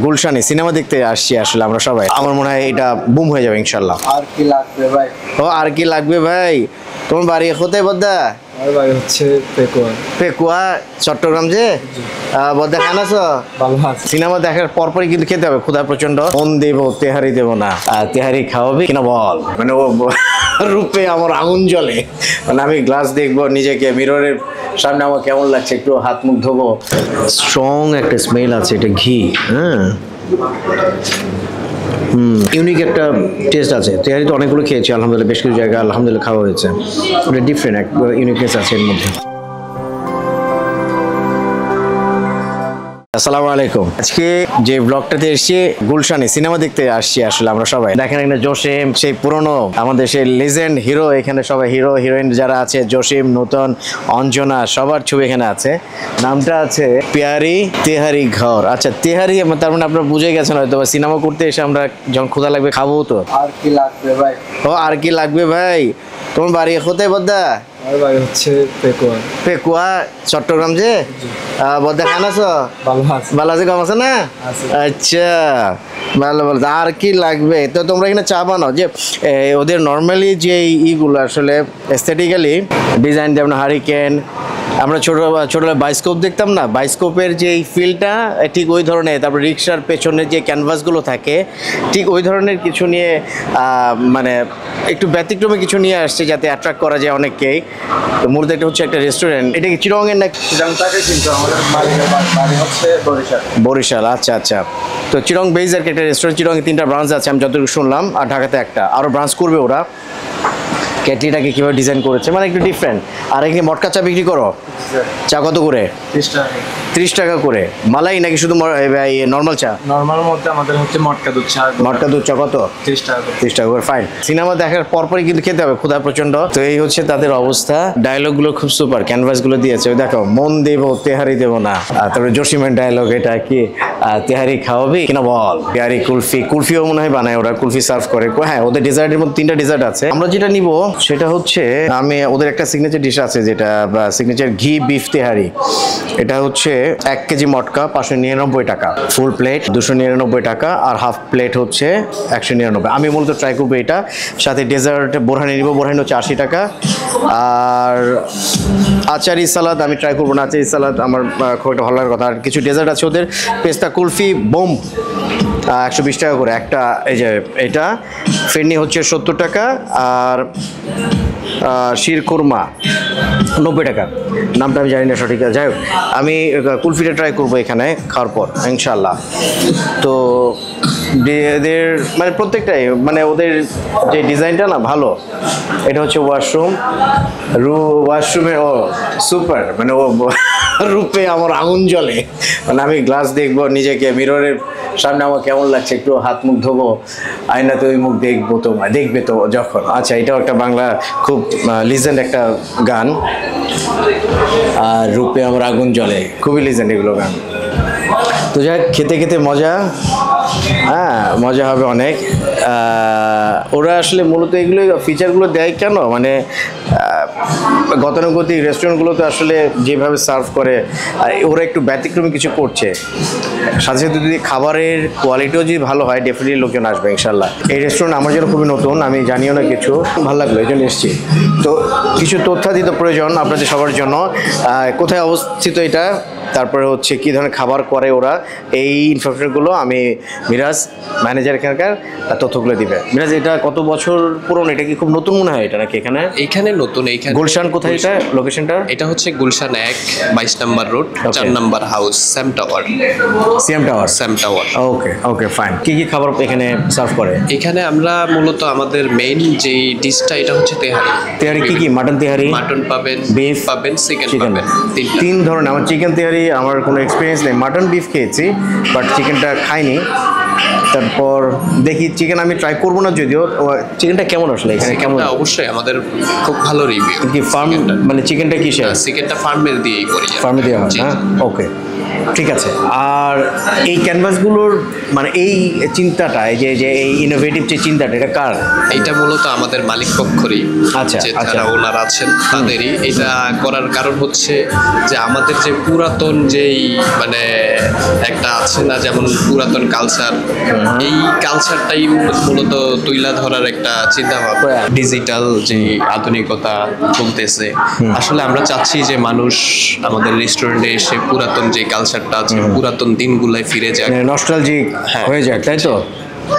গুলশানে সিনেমা দেখতে আসছি আসলে আমরা সবাই। আমার মনে হয় এটা বুম হয়ে যাবে ইনশাল্লাহ। আর কি লাগবে ভাই? ও আর কি লাগবে ভাই? তোমার বাড়ি কোথায় বদ্দা? আমার বাড়ি হচ্ছে পেকুয়া। পেকুয়া চট্টগ্রাম যে বদ্দা খান আছো? ভালো আছে। সিনেমা দেখার পরপরই কিন্তু খেতে হবে, ক্ষুধা প্রচন্ড। মন দেবো তেহারি দেবো না, তেহারি খাওয়াবি কিনা বল। মানে ও রূপে আমার আগুন জ্বলে। মানে আমি গ্লাস দেখবো নিজেকে, মিররের সামনে আমার কেমন লাগছে, একটু হাত মুখ ধোবো। স্ট্রং একটা স্মেল আছে, এটা ঘি। হ্যাঁ ইউনিক একটা টেস্ট আছে। তেহারি তো অনেকগুলো খেয়েছি আলহামদুলিল্লাহ, বেশ কিছু জায়গায় আলহামদুলিল্লাহ খাওয়া হয়েছে। ওটা ডিফারেন্ট এক ইউনিকনেস আছে এর মধ্যে। আসসালামু আলাইকুম। আজকে যে ব্লগটাতে এসেছি গুলশানে সিনেমা দেখতে আসছি আসলে আমরা সবাই। দেখেন এখানে জসিম, সেই পুরনো আমাদের সেই লেজেন্ড হিরো, এখানে সবাই হিরো হিরোইন যারা আছে, জসিম, নূতন, অঞ্জনা, সবার ছবি এখানে আছে। নামটা আছে পেয়ারি তেহারি ঘর। আচ্ছা তেহারি তার মানে আপনারা বুঝে গেছেন হয়তো, সিনেমা করতে এসে আমরা যখন ক্ষুধা লাগবে খাবো তো। আর কি লাগবে ভাই? ও আর কি লাগবে ভাই? তোমার বাড়ি কোথায় বদ্দা? আমার বাড়ি হচ্ছে পেকুয়া। পেকুয়া চট্টগ্রাম যে বদ্দা খান আছো? ভালো আছে। ভালো আছে, কম আছে না? আচ্ছা ভালো ভালো। আর কি লাগবে? তো তোমরা এখানে চা বানাও যে ওদের নর্মালি যে ইগুলো আসলে এস্থেটিক্যালি ডিজাইন, যেমন হারিকেন, আমরা ছোটবেলায় বাইস্কোপ দেখতাম না, বাইস্কোপের যে ফিলটা ঠিক ওই ধরনের। তারপর রিক্সার পেছনে যে ক্যানভাসগুলো থাকে ঠিক ওই ধরনের কিছু নিয়ে, মানে একটু ব্যতিক্রমে কিছু নিয়ে আসছে যাতে অ্যাট্রাক্ট করা যায় অনেককেই। তো মূলত এটা হচ্ছে একটা রেস্টুরেন্ট। এটা কি চিরঙের না? চিরাংটাকে কিন্তু আমাদের বাড়ি হচ্ছে বরিশাল। বরিশাল, আচ্ছা আচ্ছা। তো চিরং বেজ আর কি একটা রেস্টুরেন্ট। চিরঙে 3টা ব্রাঞ্চ আছে আমি যতটুকু শুনলাম, আর ঢাকাতে একটা, আরও ব্রাঞ্চ করবে ওরা। কেটলিটাকে কীভাবে ডিজাইন করেছে মানে একটু ডিফারেন্ট। আর এখানে মটকা চা বিক্রি করো? চা কত করে? 30 টাকা করে। মালাই নাকি শুধু নর্মাল চা? নর্মাল মধ্যে আমাদের হচ্ছে মটকা দুধ চা। মটকা দুধ চা কত? 30 টাকা। 30 টাকা করে। ফাইন। সিনেমা দেখার পরপরই কিন্তু খেতে হবে, ক্ষুধা প্রচন্ড। তো এই হচ্ছে তাদের অবস্থা। ডায়লগগুলো খুব সুপার, ক্যানভাসগুলো দিয়েছে। ওই দেখো, মন দেবো তেহারি দেবো না। তারপরে জসিমের ডায়লগ এটা কি, তেহারি খাওয়াবি কিনা বল। তেহারি কুলফি, কুলফিও মনে হয় বানায় ওরা, কুলফি সার্ভ করে। হ্যাঁ ওদের ডেজার্টের মধ্যে 3টা ডেজার্ট আছে। আমরা যেটা নিব সেটা হচ্ছে, আমি ওদের একটা সিগনেচার ডিশ আছে যেটা সিগনেচার ঘি বিফ তেহারি। এটা হচ্ছে 1 কেজি মটকা 599 টাকা, ফুল প্লেট 299 টাকা, আর হাফ প্লেট হচ্ছে 199। আমি মূলত ট্রাই করবো এটা। সাথে ডেজার্ট বোরহানি নিব, বোরহানি হচ্ছে 80 টাকা। আর আচারি সালাদ আমি ট্রাই করবো না, আচারি সালাদ আমার খুব একটা ভালো লাগার কথা। আর কিছু ডেজার্ট আছে ওদের, পেস্তা কুলফি বোম 120 টাকা করে একটা। এই যে এটা ফেরনি হচ্ছে 70 টাকা, আর শির খুরমা 90 টাকা। নামটা আমি জানি না সঠিক। যাই হোক, আমি কুলফিটা ট্রাই করবো এখানে খাওয়ার পর ইনশাল্লাহ। তো এদের মানে প্রত্যেকটাই, মানে ওদের যে ডিজাইনটা না ভালো। এটা হচ্ছে ওয়াশরুম, ওয়াশরুমের ও সুপার, মানে ও রূপে আমার আগুন জ্বলে। মানে আমি গ্লাস দেখবো নিজেকে, মিররের সামনে আমার কেমন লাগছে, একটু হাত মুখ ধোবো, আয়নাতে ওই মুখ দেখবো, তোমার দেখবে তো যখন। আচ্ছা এটাও একটা বাংলা খুব লিজেন্ড একটা গান, আর রূপে আমার আগুন জ্বলে, খুবই লিজেন্ড এগুলো গান। তো যাই খেতে খেতে মজা, হ্যাঁ মজা হবে অনেক। ওরা আসলে মূলত এগুলো ফিচারগুলো দেয় কেন, মানে গতানুগতিক রেস্টুরেন্টগুলোতে আসলে যেভাবে সার্ভ করে, ওরা একটু ব্যতিক্রমী কিছু করছে। সাথে সাথে যদি খাবারের কোয়ালিটিও যদি ভালো হয়, ডেফিনেটলি লোকজন আসবে ইনশাল্লাহ। এই রেস্টুরেন্ট আমার জন্য খুবই নতুন, আমি জানিও না কিছু, ভালো লাগলো এই জন্য এসেছি। তো কিছু তথ্যাদিত প্রয়োজন আপনাদের সবার জন্য। কোথায় অবস্থিত এটা, তারপরে হচ্ছে কী ধরনের খাবার করে ওরা, এই ইনফরমেশনগুলো আমি মিরাজ ম্যানেজার এখানকার তথ্যগুলো দিবে। মিরাজ এটা কত বছর পুরনো? এটা কি খুব নতুন মনে হয় এটা নাকি? এখানে নতুন। এইখানে গুলশান কোথায় এটা লোকেশনটা? এটা হচ্ছে গুলশান 1 22 নম্বর রোড 4 নম্বর house, Sam tower. Sam tower. Okay okay fine. কি কি খাবার এখানে সার্ভ করে? এখানে আমরা মূলত আমাদের মেইন যে ডিশটা এটা হচ্ছে তেহারি। তেহারি কি কি? মাটন তেহারি, মাটন পাবেন, বিফ পাবেন, চিকেন পাবেন। 3 ধরনের। আমার চিকেন তেহারি আমার কোনো এক্সপিরিয়েন্স নেই। মাটন বিফ খেয়েছি বাট চিকেনটা খাইনি। তারপর দেখি চিকেন আমি ট্রাই করবো না যদিও। চিকেনটা কেমন আসলে এখানে কেমন? অবশ্যই আমাদের খুব ভালো রিভিউ। কি ফার্ম মানে চিকেনটা কিসের? চিকেনটা ফার্মের দিয়েই করি, ফার্মে দেওয়া হয় না? ওকে ঠিক আছে। আর এই ক্যানভাসগুলোর মানে এই চিন্তাটা যে যে এই ইনোভেটিভ যে চিন্তাটা এটা কার? এটা মূলত আমাদের মালিক পক্ষরই, আচ্ছা, যে আচ্ছা। যারা ওনার আছেন তাদেরই। এটা করার কারণ হচ্ছে যে আমাদের যে পুরাতন যেই মানে একটা আছে না, যেমন পুরাতন কালচার, এই কালচারটাই মূলত তুইলা ধরার একটা চিন্তা ভাবনা। ডিজিটাল যে আধুনিকতা চলতেছে, আসলে আমরা চাচ্ছি যে মানুষ আমাদের রেস্টুরেন্টে এসে পুরাতন যে কালচারটা আছে, পুরাতন দিনগুলোয় ফিরে যায়। নস্টালজিক হ্যাঁ। হয়ে যায়, তাই তো?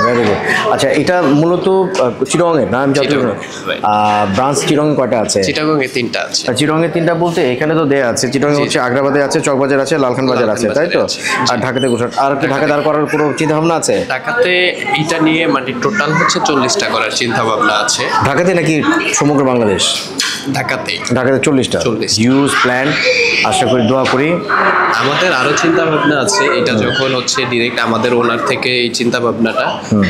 Very good. আচ্ছা, এটা মূলত চিরঙের না? আমি যত চিটাগং, right. ব্রাঞ্চ চিরঙে কয়টা আছে? চিটাগং-এ 3টা আছে। চিরঙে 3টা বলতে এখানে তো দেয়া আছে। চিরঙে জি। হচ্ছে আগ্রাবাদে আছে, চকবাজার আছে, লালখান বাজার আছে, তাই তো? লালখান বাজারে আছে, আর ঢাকাতে গুজরাট। আর কি ঢাকাতে আর করার কোনো চিন্তা ভাবনা আছে? ঢাকাতে এটা নিয়ে মানে টোটাল হচ্ছে 40টা করার চিন্তা ভাবনা আছে। ঢাকাতে নাকি সমগ্র বাংলাদেশ? ঢাকাতে ঢাকাতে 40টা। 40 ইউজ প্ল্যান, আশা করি, দোয়া করি। আমাদের আরো চিন্তা ভাবনা আছে। এটা যখন হচ্ছে ডিরেক্ট আমাদের ওনার থেকে এই চিন্তা ভাবনাটা,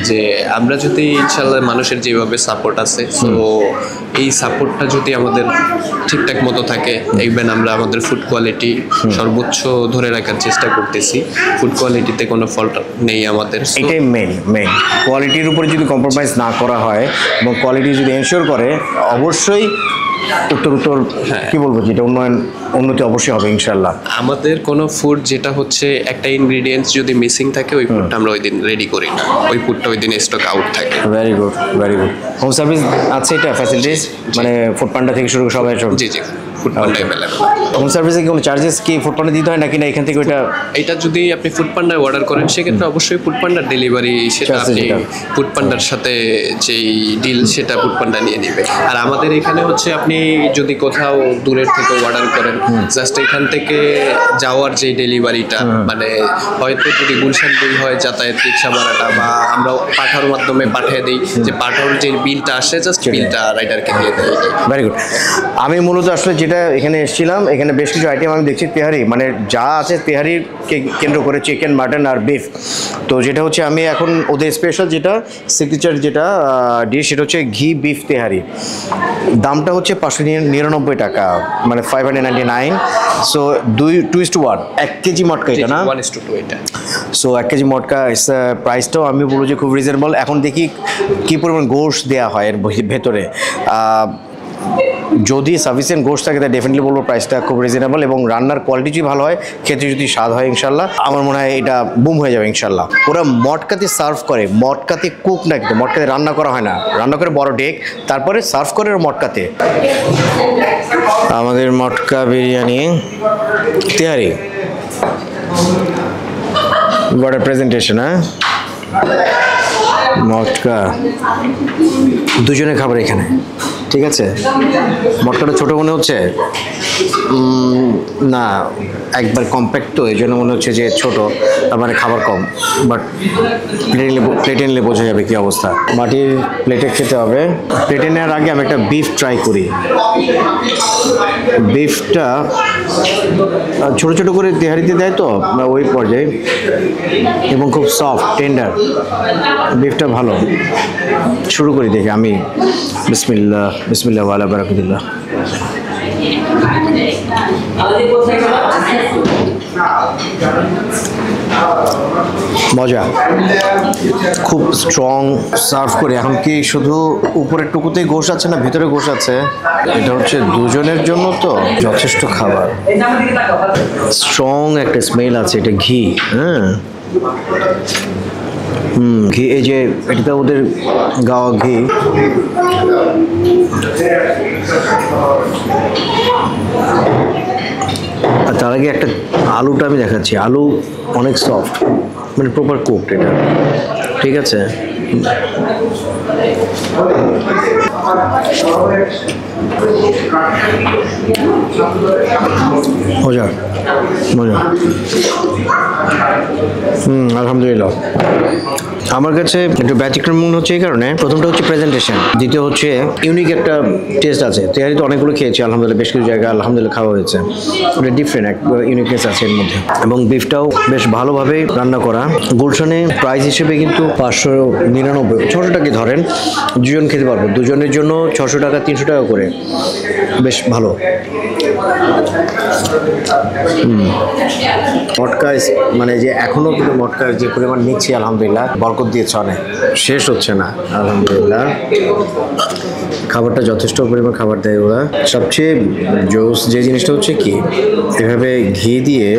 যে আমরা যদি ইনশাল্লাহ মানুষের যেভাবে সাপোর্ট আছে, তো এই সাপোর্টটা যদি আমাদের ঠিকঠাক মতো থাকে, দেখবেন আমরা আমাদের ফুড কোয়ালিটি সর্বোচ্চ ধরে রাখার চেষ্টা করতেছি। ফুড কোয়ালিটিতে কোনো ফল্ট নেই আমাদের। So, এটাই মেন কোয়ালিটির উপরে যদি কম্প্রোমাইজ না করা হয় এবং কোয়ালিটি যদি এনশিওর করে, অবশ্যই উত্তর কি বলবো, যেটা উন্নতি অবশ্যই হবে ইনশাল্লাহ। আমাদের কোনো ফুড যেটা হচ্ছে একটা ইনগ্রেডিয়েন্টস যদি মিসিং থাকে, ওই ফুডটা আমরা ওই দিন রেডি করি না, ওই ফুডটা ওই দিন স্টক আউট থাকে। Very good, very good. Home service আছে এটা ফ্যাসিলিটিস, মানে ফুড পান্ডা থেকে শুরু করে সবাই সব? জি জি, ফুড পান্ডা অ্যাভেলেবল। হোম সার্ভিসে কি কোনো চার্জেস কি ফুড পান্ডা দিতে হয় নাকি না এখান থেকে ওইটা? এটা যদি আপনি ফুড পান্ডায় অর্ডার করেন, সেক্ষেত্রে অবশ্যই ফুড পান্ডার ডেলিভারি সেটা Charges আপনি যেটা। ফুড পান্ডার সাথে যেই ডিল সেটা ফুড পান্ডা নিয়ে নেবে। আর আমাদের এখানে হচ্ছে আপনি যদি কোথাও দূরের থেকে অর্ডার করেন, জাস্ট এখান থেকে যাওয়ার যে ডেলিভারিটা, মানে হয়তো যদি গুলশান দুই হয় যাতায়াত রিক্সা ভাড়াটা, বা আমরা পাঠার মাধ্যমে পাঠিয়ে দিই, যে পাঠানোর যে বিলটা আসে জাস্ট বিলটা রাইডারকে দিয়ে দেয়। Very good. আমি মূলত আসলে যেটা এখানে এসেছিলাম, এখানে বেশ কিছু আইটেম আমি দেখছি তেহারি, মানে যা আছে তেহারিকে কেন্দ্র করে চিকেন, মাটন আর বিফ। তো যেটা হচ্ছে আমি এখন ওদের স্পেশাল যেটা সিগনেচার যেটা ডিশ, সেটা হচ্ছে ঘি বিফ তেহারি। দামটা হচ্ছে 599 টাকা, মানে 599। সো 2:1, 1 কেজি মটকা এটা না? 1:2 এটা। সো 1 কেজি মটকা প্রাইসটাও আমি বলবো যে খুব রিজনেবল। এখন দেখি কী পরিমাণ গোশত দেওয়া হয় এর ভেতরে। যদি সাফিসিয়েন্ট গোশত থাকে তাহলে ডেফিনেটলি বলবো প্রাইসটা খুব রিজনেবল, এবং রান্নার কোয়ালিটি যদি ভালো হয়, খেতে যদি স্বাদ হয় ইনশাল্লাহ, আমার মনে হয় এটা বুম হয়ে যাবে ইনশাল্লাহ। ওরা মটকাতে সার্ভ করে, মটকাতে কুক না, কিন্তু মটকাতে রান্না করা হয় না, রান্না করে বড় ডেক, তারপরে সার্ভ করে ওরা মটকাতে। আমাদের মটকা বিরিয়ানি তেহারি, বড় প্রেজেন্টেশন। হ্যাঁ, মটকা দুজনে খাবার এখানে, ঠিক আছে? মটকাটা ছোটো মনে হচ্ছে না, একবার কম্প্যাক্ট, তো এই জন্য মনে হচ্ছে যে ছোটো, মানে খাবার কম। বাট প্লেটে নিলে বোঝা যাবে কী অবস্থা। মাটির প্লেটে খেতে হবে। প্লেটে নেওয়ার আগে আমি একটা বিফ ট্রাই করি। বিফটা ছোটো ছোটো করে তেহারিতে দেয় তো ওই পর্যায়ে, এবং খুব সফট টেন্ডার, বিফটা ভালো। শুরু করি দেখি আমি। বিসমিল্লাহ, বিসমিল্লাহ ওয়ালা বারাকাতুল্লাহ। মজা, খুব স্ট্রং সার্ভ করে। এখন কি শুধু উপরের টুকুতেই গোশ আছে না ভিতরে গোশ আছে? এটা হচ্ছে দুজনের জন্য, তো যথেষ্ট খাবার। স্ট্রং একটা স্মেল আছে, এটা ঘি। হ্যাঁ, ঘি, এই যে এটা ওদের গাওয়া ঘি। আর তার আগে একটা আলুটা আমি দেখাচ্ছি। আলু অনেক সফট, মানে প্রপার কুকড এটা, ঠিক আছে? মজা মজা। আলহামদুলিল্লাহ। আমার কাছে একটু ব্যতিক্রম মনে হচ্ছে এই কারণে, প্রথমটা হচ্ছে প্রেজেন্টেশন, দ্বিতীয় হচ্ছে ইউনিক একটা টেস্ট আছে। তেহারি তো অনেকগুলো খেয়েছি আলহামদুলিল্লাহ, বেশ কিছু জায়গায় আলহামদুলিল্লাহ খাওয়া হয়েছে, ওটা ডিফারেন্ট এক ইউনিকনেস আছে এর মধ্যে। এবং বিফটাও বেশ ভালোভাবে রান্না করা। গুলশানে প্রাইস হিসেবে কিন্তু 599, 600 টাকা ধরেন, দুজন খেতে পারবো। দুজনের জন্য 600 টাকা, 300 টাকা করে, বেশ ভালো। মটকা মানে যে এখনো কিন্তু মটকার যে পরিমাণ নিচ্ছি আলহামদুলিল্লাহ, বরকত দিয়েছে অনেক, শেষ হচ্ছে না আলহামদুলিল্লাহ। খাবারটা যথেষ্ট পরিমাণ খাবার দেয় ওরা। সবচেয়ে জোস যে জিনিসটা হচ্ছে কি, এভাবে ঘি দিয়ে,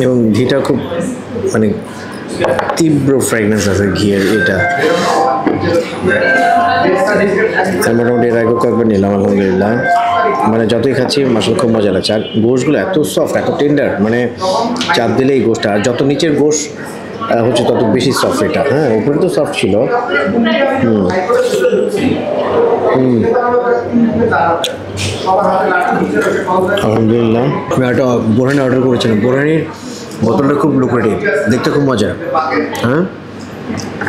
এবং ঘিটা খুব মানে তীব্র ফ্র্যাগনেন্স আছে ঘিয়ের, এটা মোটামুটি এর আগে কয়েকবার নিলাম আলহামদুলিল্লাহ। মানে যতই খাচ্ছি মাসাল খুব মজা লাগছে। আর গোশগুলো এত সফট, এত টেন্ডার, মানে চাপ দিলে এই গোশটা, আর যত নিচের গোশ হচ্ছে তত বেশি সফট এটা। হ্যাঁ, উপরে তো সফট ছিল। আলহামদুলিল্লাহ। আমি একটা বোরহানি অর্ডার করেছিলাম, বোরহানির বোতলটা খুব লুক্রেটিভ, দেখতে খুব মজা। হ্যাঁ,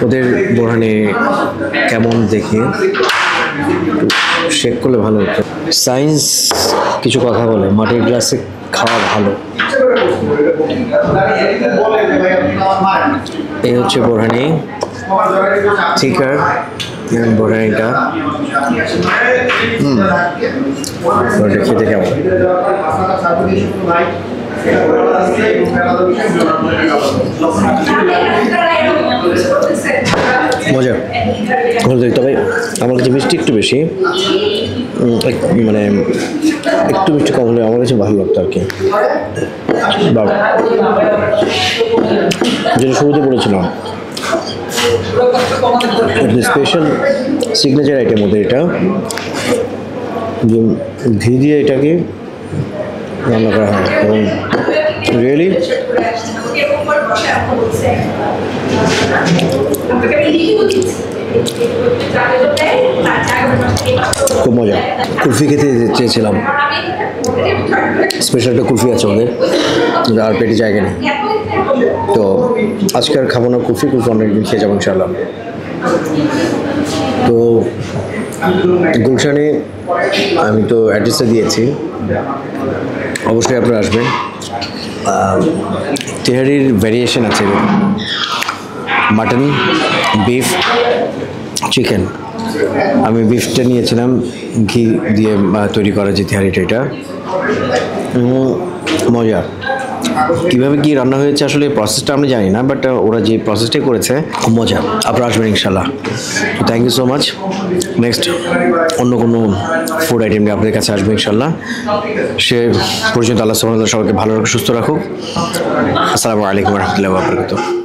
ওদের বোরহানি কেমন দেখে শেক করলে ভালো হতো। সায়েন্স কিছু কথা বলে মাটির গ্লাসে খাওয়া ভালো। এই হচ্ছে বোরহানি, থিকার বোরহানিটা। ওটা খেতে কেমন? মজা হলো, তবে আমার কাছে মিষ্টি একটু বেশি, মানে একটু মিষ্টি কম হলে আমার কাছে ভালো লাগতো আর কি। যেটা শুরুতে বলেছিলাম, স্পেশাল সিগনেচার আইটেম ওদের এটা, যে ঘি দিয়ে এটাকে রান্না করা হয়, এবং রিয়েলি খুব মজা। কুলফি খেতে চেয়েছিলাম, স্পেশাল একটা কুলফি আছে ওদের, আর পেটে জায়গা নেই, তো আজকে আর খাবো না কুলফি। অনেকদিন খেয়ে যাবো ইনশাল্লাহ। তো গুলশানে আমি তো অ্যাড্রেসটা দিয়েছি, অবশ্যই আপনারা আসবেন। তেহারির ভ্যারিয়েশন আছে, মাটন, বিফ, চিকেন। আমি বিফটা নিয়েছিলাম ঘি দিয়ে তৈরি করা যে তেহারিটা, এটা মজা। কীভাবে কী রান্না হয়েছে আসলে প্রসেসটা আমি জানি না, বাট ওরা যে প্রসেসটাই করেছে খুব মজা। আপনারা আসবেন ইনশাল্লাহ। Thank you so much. Next অন্য কোনো ফুড আইটেম নিয়ে আপনাদের কাছে আসবে ইনশাল্লাহ। সে পর্যন্ত আল্লাহ সুবহানাহু ওয়া তাআলা সবাইকে ভালো রাখুক, সুস্থ রাখুক। আসসালামু আলাইকুম ওয়া রাহমাতুল্লাহি ওয়া বারাকাতুহু।